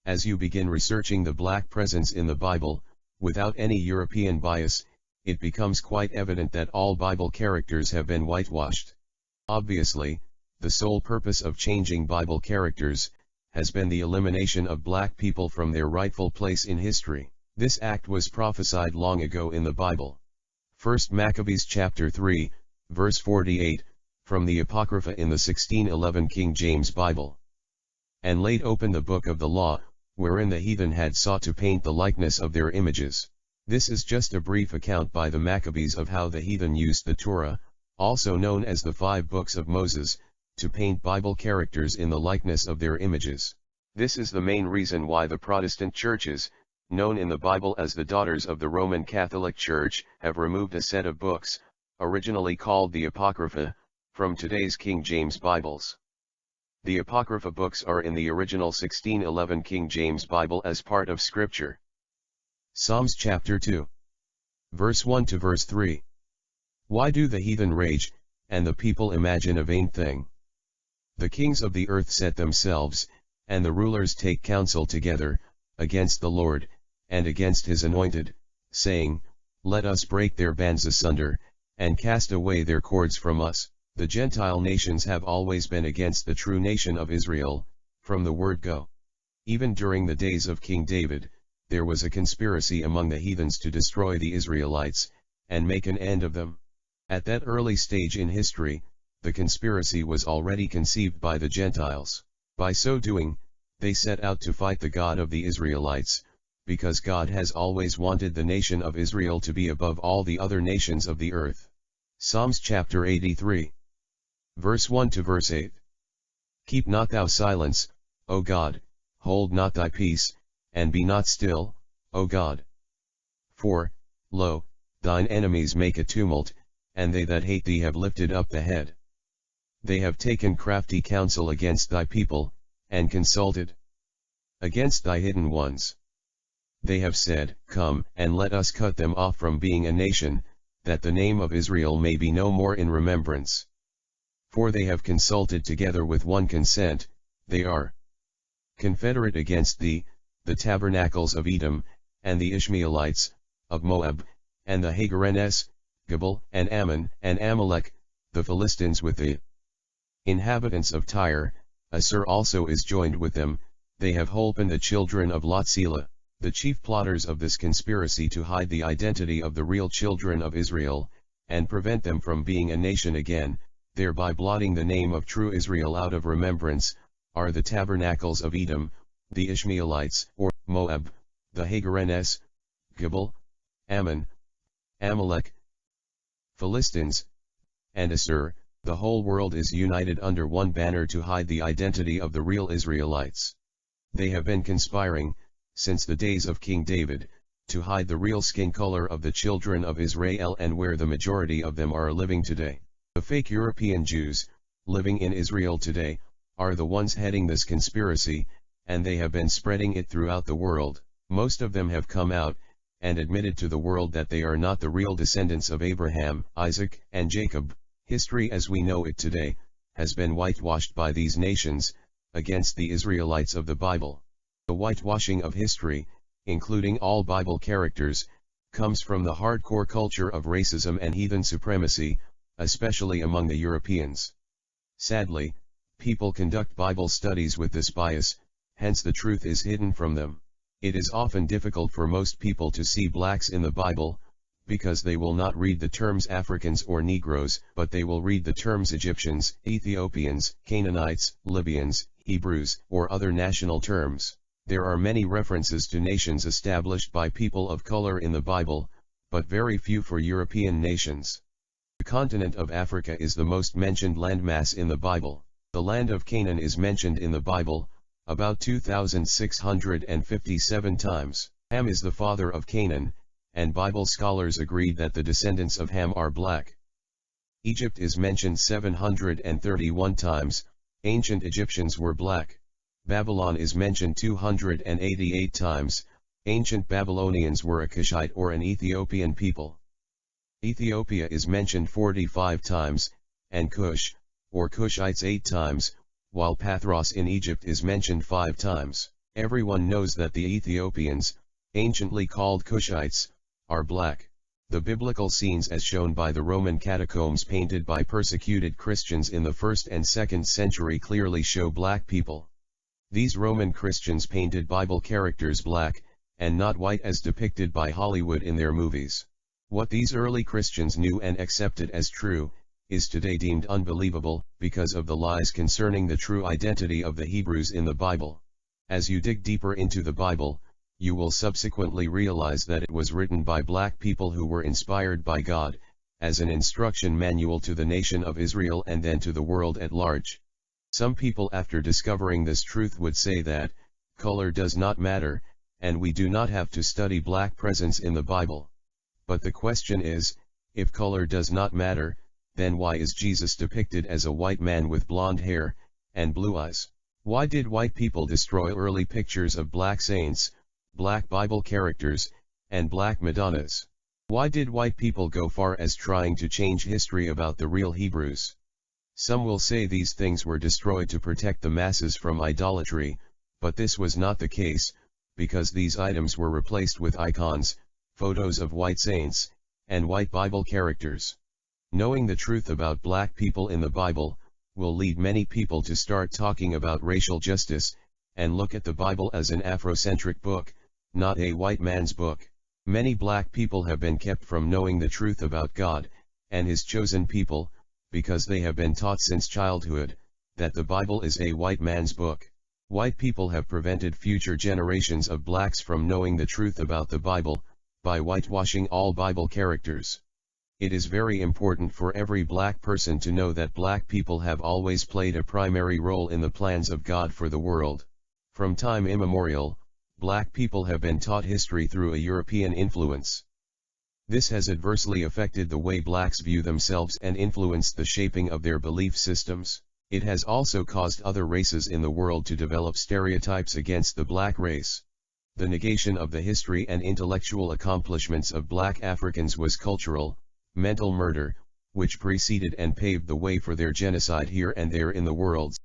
As you begin researching the black presence in the Bible, without any European bias, it becomes quite evident that all Bible characters have been whitewashed. Obviously, the sole purpose of changing Bible characters has been the elimination of black people from their rightful place in history. This act was prophesied long ago in the Bible. 1 Maccabees chapter 3, verse 48, from the Apocrypha in the 1611 King James Bible. And laid open the book of the law, wherein the heathen had sought to paint the likeness of their images. This is just a brief account by the Maccabees of how the heathen used the Torah, also known as the 5 books of Moses, to paint Bible characters in the likeness of their images. This is the main reason why the Protestant churches, known in the Bible as the daughters of the Roman Catholic Church, have removed a set of books, originally called the Apocrypha, from today's King James Bibles. The Apocrypha books are in the original 1611 King James Bible as part of Scripture. Psalms chapter 2. Verse 1 to verse 3. Why do the heathen rage, and the people imagine a vain thing? The kings of the earth set themselves, and the rulers take counsel together, against the Lord, and against his anointed, saying, Let us break their bands asunder, and cast away their cords from us. The Gentile nations have always been against the true nation of Israel, from the word go. Even during the days of King David, there was a conspiracy among the heathens to destroy the Israelites, and make an end of them. At that early stage in history, the conspiracy was already conceived by the Gentiles. By so doing, they set out to fight the God of the Israelites, because God has always wanted the nation of Israel to be above all the other nations of the earth. Psalms chapter 83. Verse 1 to verse 8. Keep not thou silence, O God, hold not thy peace, and be not still, O God. For, lo, thine enemies make a tumult, and they that hate thee have lifted up the head. They have taken crafty counsel against thy people, and consulted against thy hidden ones. They have said, Come, and let us cut them off from being a nation, that the name of Israel may be no more in remembrance. For they have consulted together with one consent, they are confederate against thee, the tabernacles of Edom, and the Ishmaelites, of Moab, and the Hagarenes, Gebal, and Ammon, and Amalek, the Philistines with the inhabitants of Tyre. Assur also is joined with them. They have holpen the children of Lot Selah. The chief plotters of this conspiracy to hide the identity of the real children of Israel, and prevent them from being a nation again, thereby blotting the name of true Israel out of remembrance, are the tabernacles of Edom, the Ishmaelites, or Moab, the Hagarenes, Gebal, Ammon, Amalek, Philistines, and Assur. The whole world is united under one banner to hide the identity of the real Israelites. They have been conspiring, since the days of King David, to hide the real skin color of the children of Israel and where the majority of them are living today. The fake European Jews, living in Israel today, are the ones heading this conspiracy, and they have been spreading it throughout the world. Most of them have come out, and admitted to the world that they are not the real descendants of Abraham, Isaac, and Jacob. History as we know it today, has been whitewashed by these nations, against the Israelites of the Bible. The whitewashing of history, including all Bible characters, comes from the hardcore culture of racism and heathen supremacy, especially among the Europeans. Sadly, people conduct Bible studies with this bias, hence the truth is hidden from them. It is often difficult for most people to see blacks in the Bible, because they will not read the terms Africans or Negroes, but they will read the terms Egyptians, Ethiopians, Canaanites, Libyans, Hebrews, or other national terms. There are many references to nations established by people of color in the Bible, but very few for European nations. The continent of Africa is the most mentioned landmass in the Bible. The land of Canaan is mentioned in the Bible, about 2,657 times. Ham is the father of Canaan, and Bible scholars agreed that the descendants of Ham are black. Egypt is mentioned 731 times, ancient Egyptians were black. Babylon is mentioned 288 times, ancient Babylonians were a Cushite or an Ethiopian people. Ethiopia is mentioned 45 times, and Cush, or Cushites 8 times, while Pathros in Egypt is mentioned 5 times. Everyone knows that the Ethiopians, anciently called Cushites, are black. The biblical scenes as shown by the Roman catacombs painted by persecuted Christians in the 1st and 2nd century clearly show black people. These Roman Christians painted Bible characters black, and not white as depicted by Hollywood in their movies. What these early Christians knew and accepted as true, is today deemed unbelievable, because of the lies concerning the true identity of the Hebrews in the Bible. As you dig deeper into the Bible, you will subsequently realize that it was written by black people who were inspired by God, as an instruction manual to the nation of Israel and then to the world at large. Some people after discovering this truth would say that, color does not matter, and we do not have to study black presence in the Bible. But the question is, if color does not matter, then why is Jesus depicted as a white man with blonde hair, and blue eyes? Why did white people destroy early pictures of black saints, black Bible characters, and black Madonnas? Why did white people go far as trying to change history about the real Hebrews? Some will say these things were destroyed to protect the masses from idolatry, but this was not the case, because these items were replaced with icons, photos of white saints, and white Bible characters. Knowing the truth about black people in the Bible, will lead many people to start talking about racial justice, and look at the Bible as an Afrocentric book, not a white man's book. Many black people have been kept from knowing the truth about God, and His chosen people, because they have been taught since childhood, that the Bible is a white man's book. White people have prevented future generations of blacks from knowing the truth about the Bible, by whitewashing all Bible characters. It is very important for every black person to know that black people have always played a primary role in the plans of God for the world. From time immemorial, black people have been taught history through a European influence. This has adversely affected the way blacks view themselves and influenced the shaping of their belief systems. It has also caused other races in the world to develop stereotypes against the black race. The negation of the history and intellectual accomplishments of black Africans was cultural, mental murder, which preceded and paved the way for their genocide here and there in the world.